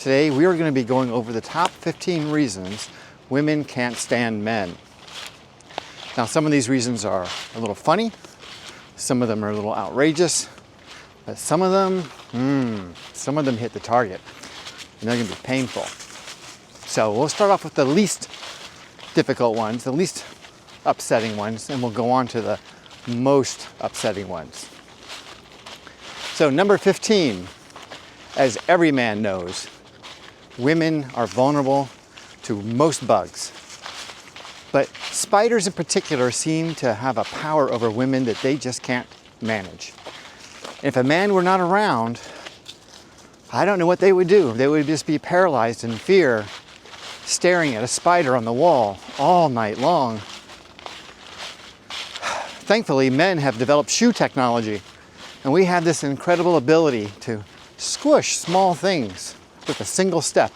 Today we are going to be going over the top 15 reasons women can't stand men. Now some of these reasons are a little funny, some of them are a little outrageous, but some of them hit the target and they're going to be painful. So we'll start off with the least difficult ones, the least upsetting ones, and we'll go on to the most upsetting ones. So number 15, as every man knows, women are vulnerable to most bugs. But spiders in particular seem to have a power over women that they just can't manage. If a man were not around, I don't know what they would do. They would just be paralyzed in fear, staring at a spider on the wall all night long. Thankfully, men have developed shoe technology, and we have this incredible ability to squish small things with a single step.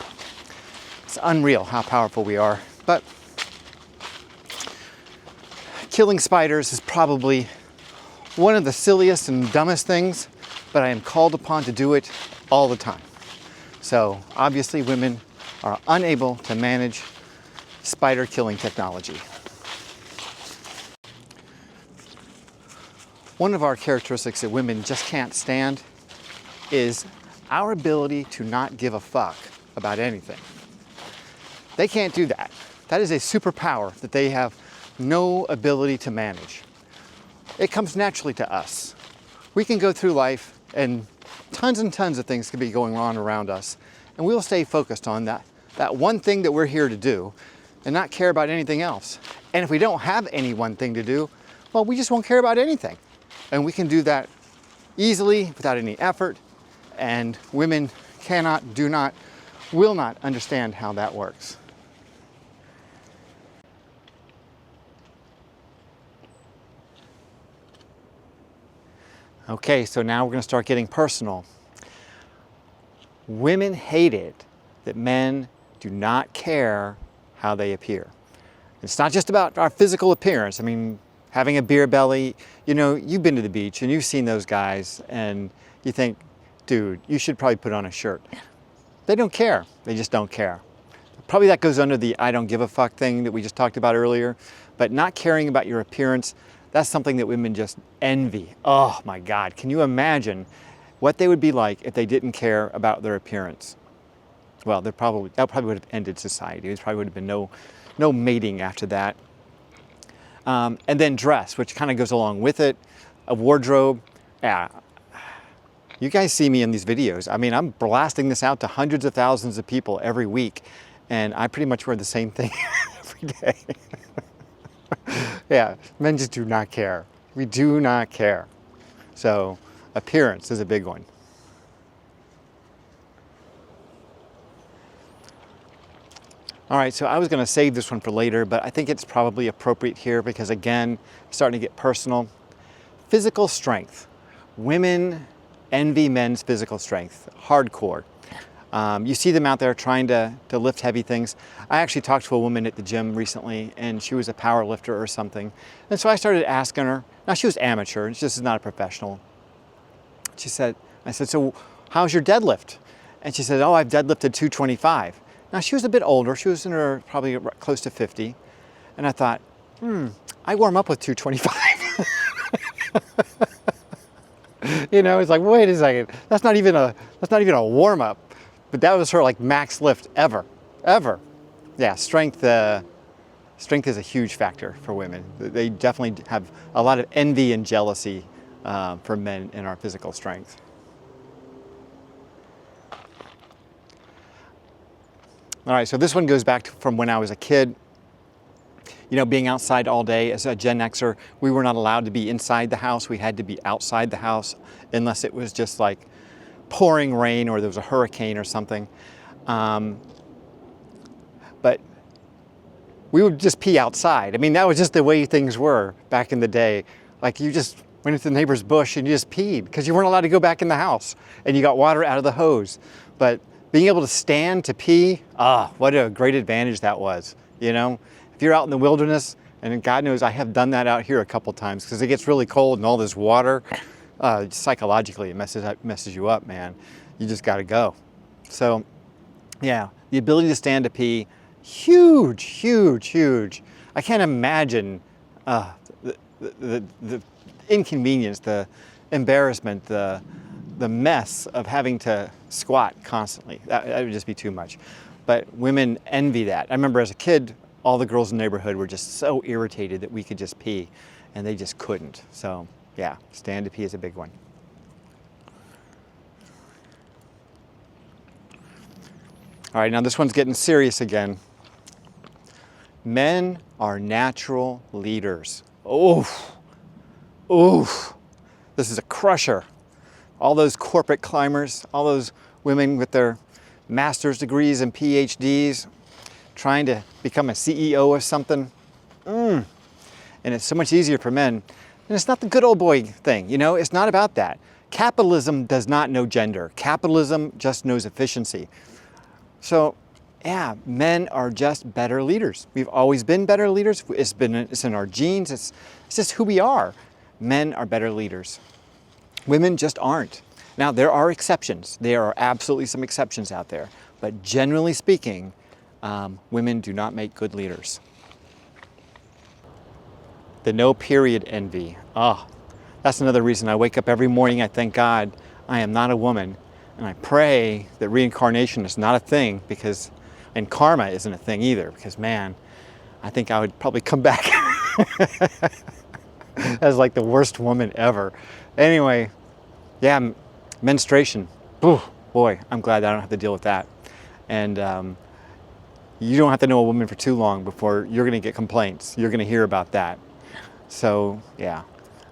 It's unreal how powerful we are. But killing spiders is probably one of the silliest and dumbest things, but I am called upon to do it all the time. So obviously women are unable to manage spider killing technology. One of our characteristics that women just can't stand is our ability to not give a fuck about anything. They can't do that. That is a superpower that they have no ability to manage. It comes naturally to us. We can go through life and tons of things can be going on around us, and we'll stay focused on that one thing that we're here to do and not care about anything else. And if we don't have any one thing to do, well, we just won't care about anything. And we can do that easily without any effort, and women cannot, will not understand how that works. Okay, so now we're going to start getting personal. Women hate it that men do not care how they appear. It's not just about our physical appearance. I mean, having a beer belly, you know, you've been to the beach and you've seen those guys and you think, dude, you should probably put on a shirt. They don't care. They just don't care. Probably that goes under the I don't give a fuck thing that we just talked about earlier, but not caring about your appearance, that's something that women just envy. Oh my God, can you imagine what they would be like if they didn't care about their appearance? Well, that probably would have ended society. There probably would have been no mating after that. And then dress, which kind of goes along with it. A wardrobe. Yeah. You guys see me in these videos. I mean, I'm blasting this out to hundreds of thousands of people every week, and I pretty much wear the same thing every day. Yeah, men just do not care. We do not care. So appearance is a big one. All right, so I was going to save this one for later, but I think it's probably appropriate here because, again, starting to get personal. Physical strength. Women envy men's physical strength, hardcore. You see them out there trying to lift heavy things. I actually talked to a woman at the gym recently, and she was a power lifter or something. And so I started asking her. Now, she was amateur, she just not a professional. I said, so how's your deadlift? And she said, oh, I've deadlifted 225. Now, she was a bit older. She was in her probably close to 50. And I thought, I warm up with 225. You know, it's like, wait a second. That's not even a warm up. But that was her like max lift ever. Yeah, strength is a huge factor for women. They definitely have a lot of envy and jealousy for men in our physical strength. All right, so this one goes back from when I was a kid. You know, being outside all day as a Gen Xer, we were not allowed to be inside the house. We had to be outside the house unless it was just like pouring rain or there was a hurricane or something. But we would just pee outside. I mean, that was just the way things were back in the day. Like you just went into the neighbor's bush and you just peed because you weren't allowed to go back in the house and you got water out of the hose. But being able to stand to pee, what a great advantage that was, you know? If you're out in the wilderness, and God knows I have done that out here a couple times because it gets really cold and all this water, psychologically it messes you up, man. You just gotta go. So Yeah, the ability to stand to pee, huge, huge, huge. I can't imagine the inconvenience, the embarrassment, the mess of having to squat constantly. That would just be too much. But women envy that. I remember as a kid, all the girls in the neighborhood were just so irritated that we could just pee, and they just couldn't. So yeah, stand to pee is a big one. All right, now this one's getting serious again. Men are natural leaders. Oof, oof. This is a crusher. All those corporate climbers, all those women with their master's degrees and PhDs, trying to become a CEO of something. And it's so much easier for men. And it's not the good old boy thing, you know, it's not about that. Capitalism does not know gender. Capitalism just knows efficiency. So yeah, men are just better leaders. We've always been better leaders. It's in our genes. It's just who we are. Men are better leaders. Women just aren't. Now, there are exceptions. There are absolutely some exceptions out there. But generally speaking, women do not make good leaders. The no period envy. That's another reason I wake up every morning. I thank God I am not a woman. And I pray that reincarnation is not a thing, and karma isn't a thing either, because man, I think I would probably come back as like the worst woman ever. Anyway, yeah, menstruation. Ooh, boy, I'm glad I don't have to deal with that. And you don't have to know a woman for too long before you're going to get complaints. You're going to hear about that. So yeah,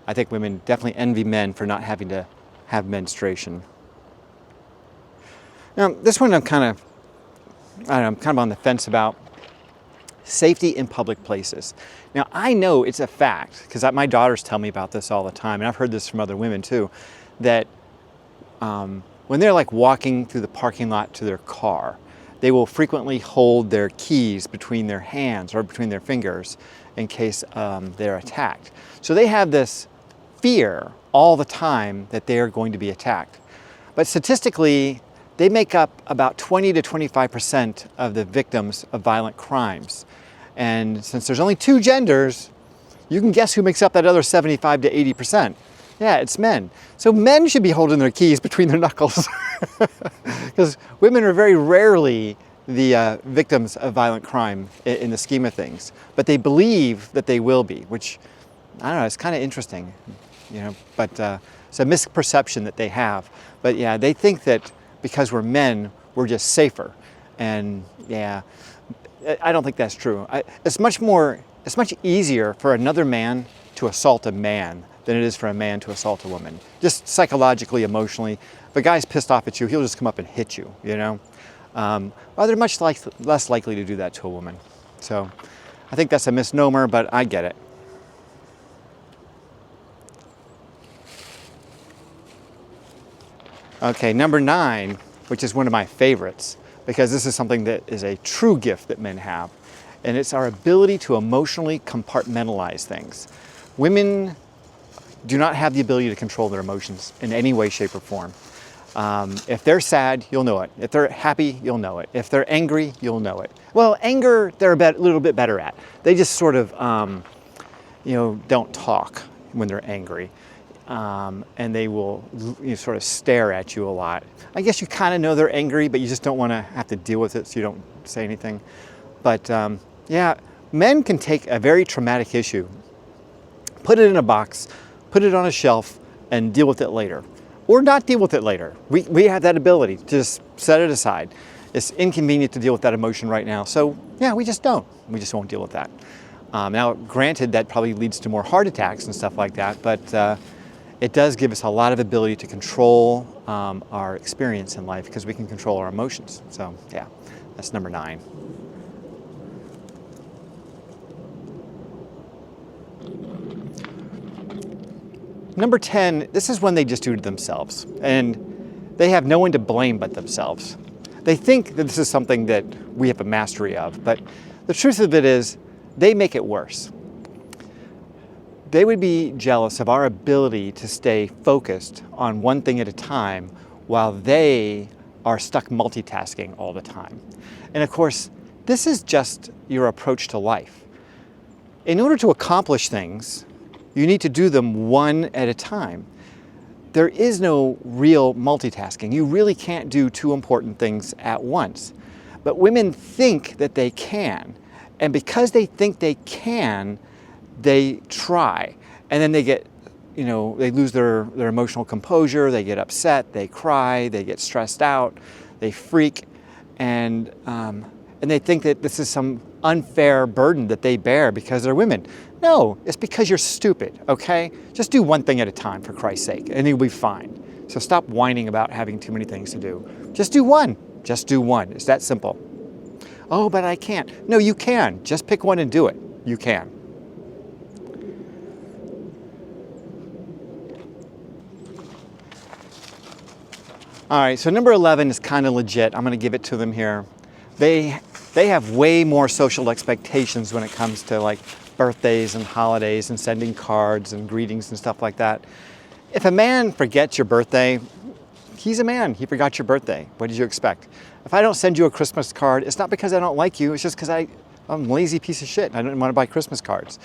I think women definitely envy men for not having to have menstruation. Now, this one I'm kind of on the fence about. Safety in public places. Now, I know it's a fact, because my daughters tell me about this all the time, and I've heard this from other women too, that when they're like walking through the parking lot to their car, they will frequently hold their keys between their hands or between their fingers in case they're attacked. So they have this fear all the time that they are going to be attacked. But statistically, they make up about 20 to 25% of the victims of violent crimes. And since there's only two genders, you can guess who makes up that other 75 to 80%. Yeah, it's men. So men should be holding their keys between their knuckles, because women are very rarely the victims of violent crime in the scheme of things. But they believe that they will be, which, I don't know, it's kind of interesting, you know, but it's a misperception that they have. But yeah, they think that because we're men, we're just safer. And yeah, I don't think that's true. It's much easier for another man to assault a man than it is for a man to assault a woman. Just psychologically, emotionally. If a guy's pissed off at you, he'll just come up and hit you, you know? Well, they're much less likely to do that to a woman. So I think that's a misnomer, but I get it. Okay, number 9, which is one of my favorites, because this is something that is a true gift that men have, and it's our ability to emotionally compartmentalize things. Women do not have the ability to control their emotions in any way, shape, or form. If they're sad, you'll know it. If they're happy, you'll know it. If they're angry, you'll know it. Well, anger, they're a little bit better at. They just sort of, don't talk when they're angry. And they will sort of stare at you a lot. I guess you kind of know they're angry, but you just don't want to have to deal with it, so you don't say anything. But yeah, men can take a very traumatic issue, put it in a box, put it on a shelf, and deal with it later. Or not deal with it later. We have that ability to just set it aside. It's inconvenient to deal with that emotion right now, so yeah, we just don't. We just won't deal with that. Now, granted, that probably leads to more heart attacks and stuff like that, but it does give us a lot of ability to control our experience in life, because we can control our emotions. So yeah, that's number 9. Number 10, this is when they just do it themselves, and they have no one to blame but themselves. They think that this is something that we have a mastery of, but the truth of it is they make it worse. They would be jealous of our ability to stay focused on one thing at a time while they are stuck multitasking all the time. And of course, this is just your approach to life. In order to accomplish things, you need to do them one at a time. There is no real multitasking. You really can't do two important things at once. But women think that they can. And because they think they can, they try. And then they get, they lose their emotional composure, they get upset, they cry, they get stressed out, they freak, and they think that this is some unfair burden that they bear because they're women. No, it's because you're stupid, okay? Just do one thing at a time, for Christ's sake, and you'll be fine. So stop whining about having too many things to do. Just do one. Just do one. It's that simple. Oh, but I can't. No, you can. Just pick one and do it. You can. All right, so number 11 is kind of legit. I'm going to give it to them here. They have way more social expectations when it comes to like birthdays and holidays and sending cards and greetings and stuff like that. If a man forgets your birthday, he's a man. He forgot your birthday. What did you expect? If I don't send you a Christmas card, it's not because I don't like you. It's just because I'm a lazy piece of shit. I don't want to buy Christmas cards.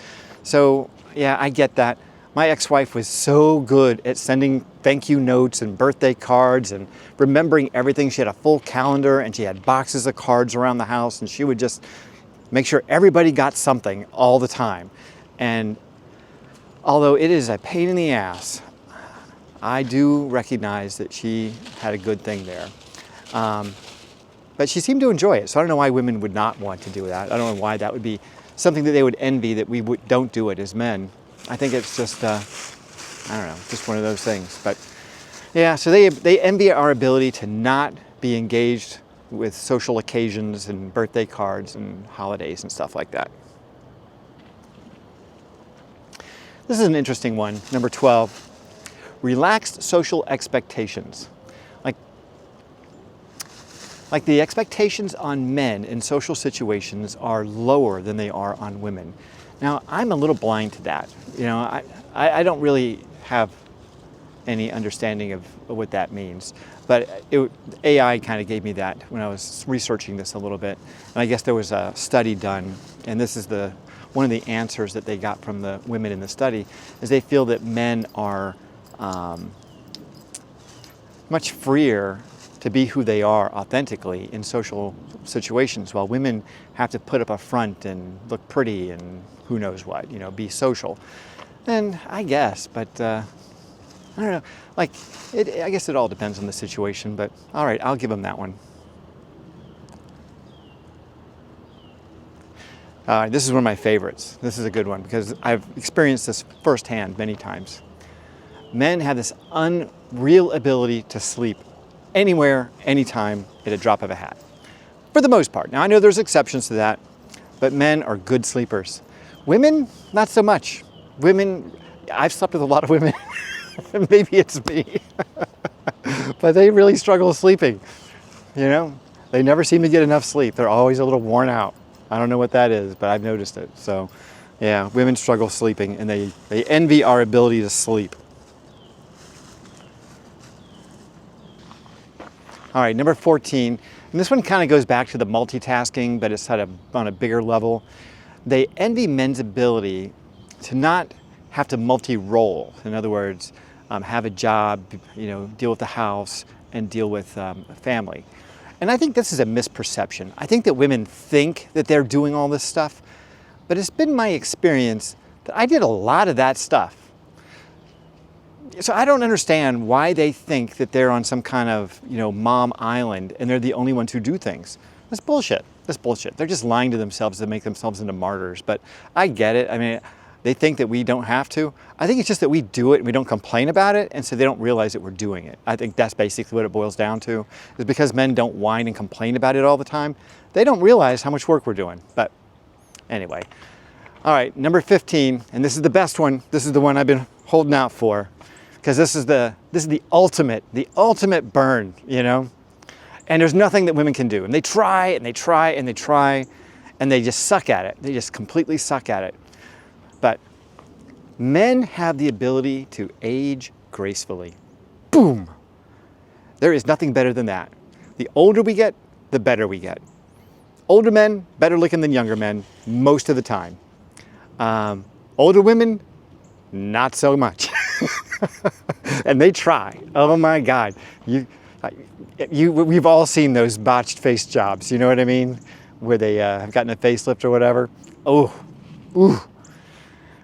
So yeah, I get that. My ex-wife was so good at sending thank you notes and birthday cards and remembering everything. She had a full calendar and she had boxes of cards around the house, and she would just make sure everybody got something all the time. And although it is a pain in the ass, I do recognize that she had a good thing there. But she seemed to enjoy it, so I don't know why women would not want to do that. I don't know why that would be something that they would envy, that we don't do it as men. I think it's just, I don't know, just one of those things. But yeah, so they envy our ability to not be engaged with social occasions and birthday cards and holidays and stuff like that. This is an interesting one, number 12. Relaxed social expectations. Like the expectations on men in social situations are lower than they are on women. Now, I'm a little blind to that. I don't really have any understanding of what that means. But AI kind of gave me that when I was researching this a little bit. And I guess there was a study done, and this is one of the answers that they got from the women in the study, is they feel that men are much freer to be who they are authentically in social situations, while women have to put up a front and look pretty and who knows what, be social. And I guess, but I don't know, I guess it all depends on the situation, but all right, I'll give them that one. This is one of my favorites. This is a good one because I've experienced this firsthand many times. Men have this unreal ability to sleep anywhere, anytime, at a drop of a hat. For the most part. Now, I know there's exceptions to that, but men are good sleepers. Women, not so much. Women, I've slept with a lot of women. Maybe it's me. But they really struggle sleeping. They never seem to get enough sleep. They're always a little worn out. I don't know what that is, but I've noticed it. So, yeah, women struggle sleeping, and they envy our ability to sleep. All right, number 14, and this one kind of goes back to the multitasking, but it's on a bigger level. They envy men's ability to not have to multi-role. In other words, have a job, deal with the house, and deal with family. And I think this is a misperception. I think that women think that they're doing all this stuff, but it's been my experience that I did a lot of that stuff. So I don't understand why they think that they're on some kind of, mom island and they're the only ones who do things. That's bullshit. That's bullshit. They're just lying to themselves to make themselves into martyrs. But I get it. I mean, they think that we don't have to. I think it's just that we do it and we don't complain about it, and so they don't realize that we're doing it. I think that's basically what it boils down to, is because men don't whine and complain about it all the time, they don't realize how much work we're doing. But anyway. All right, number 15, and this is the best one. This is the one I've been holding out for, because this is the ultimate burn, And there's nothing that women can do. And they try and they try and they try, and they just suck at it. They just completely suck at it. But men have the ability to age gracefully. Boom! There is nothing better than that. The older we get, the better we get. Older men, better looking than younger men, most of the time. Older women, not so much. And they try. Oh my God. We've all seen those botched face jobs, you know what I mean? Where they have gotten a facelift or whatever. Oh, ooh.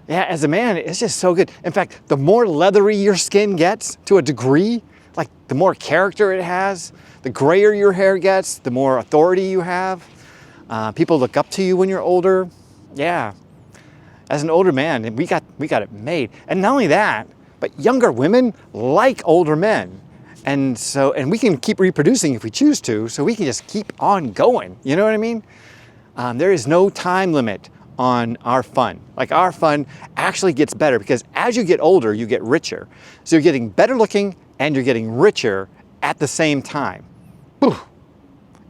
Yeah, as a man, it's just so good. In fact, the more leathery your skin gets to a degree, like the more character it has, the grayer your hair gets, the more authority you have. People look up to you when you're older. Yeah. As an older man, we got it made. And not only that, but younger women like older men. And we can keep reproducing if we choose to, so we can just keep on going. You know what I mean? There is no time limit on our fun. Like, our fun actually gets better because as you get older, you get richer. So you're getting better looking and you're getting richer at the same time. Whew.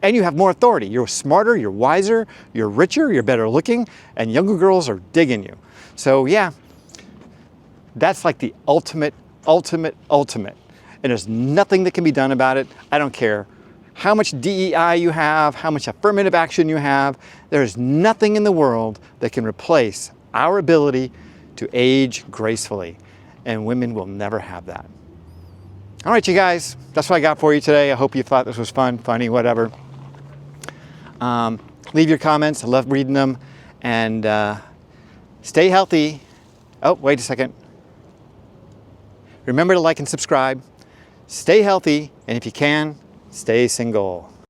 And you have more authority. You're smarter, you're wiser, you're richer, you're better looking, and younger girls are digging you. So yeah, that's like the ultimate. And there's nothing that can be done about it. I don't care how much DEI you have, how much affirmative action you have. There's nothing in the world that can replace our ability to age gracefully. And women will never have that. All right, you guys, that's what I got for you today. I hope you thought this was fun, funny, whatever. Leave your comments. I love reading them. And stay healthy. Oh, wait a second. Remember to like and subscribe. Stay healthy, and if you can, stay single.